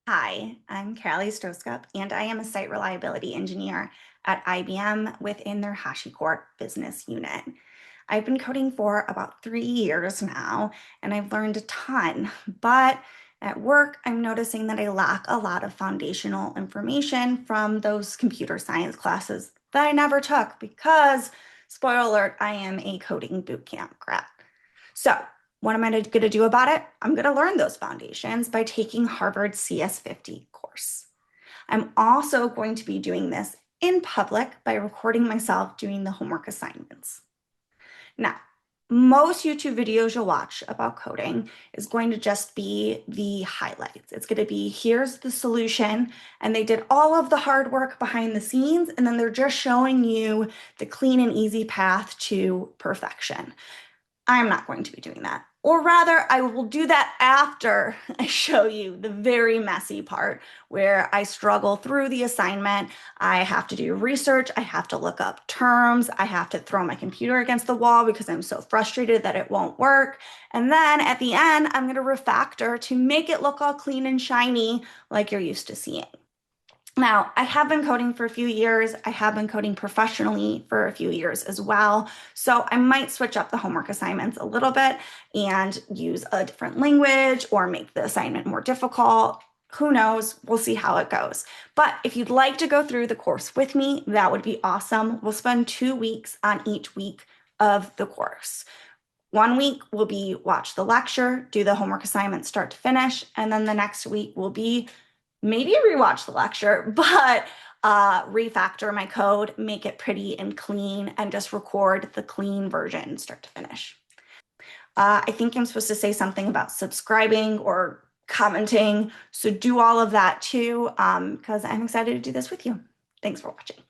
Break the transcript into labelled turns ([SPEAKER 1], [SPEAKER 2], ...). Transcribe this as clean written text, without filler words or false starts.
[SPEAKER 1] Hi, I'm Callie I'm, and I am a site reliability engineer at IBM within their HashiCorp business unit. I've been coding for about 3 years now, and I've learned a ton, but at work, I'm noticing that I lack a lot of foundational information from those computer science classes that I never took because, spoiler alert, I am a coding bootcamp grad. So, what am I going to do about it? I'm going to learn those foundations by taking Harvard's CS50 course. I'm also going to be doing this in public by recording myself doing the homework assignments. Now, most YouTube videos you'll watch about coding is going to just be the highlights. It's going to be here's the solution, and they did all of the hard work behind the scenes, and then they're just showing you the clean and easy path to perfection. I'm not going to be doing that. Or rather, I will do that after I show you the very messy part where I struggle through the assignment. I have to do research. I have to look up terms. I have to throw my computer against the wall because I'm so frustrated that it won't work. And then at the end, I'm going to refactor to make it look all clean and shiny like you're used to seeing. Now, I have been coding for a few years. I have been coding professionally for a few years as well. So I might switch up the homework assignments a little bit and use a different language or make the assignment more difficult. Who knows? We'll see how it goes. But if you'd like to go through the course with me, that would be awesome. We'll spend 2 weeks on each week of the course. 1 week will be watch the lecture, do the homework assignment start to finish, and then the next week will be maybe rewatch the lecture, but refactor my code, make it pretty and clean, and just record the clean version start to finish. I think I'm supposed to say something about subscribing or commenting, so do all of that too, because I'm excited to do this with you. Thanks for watching.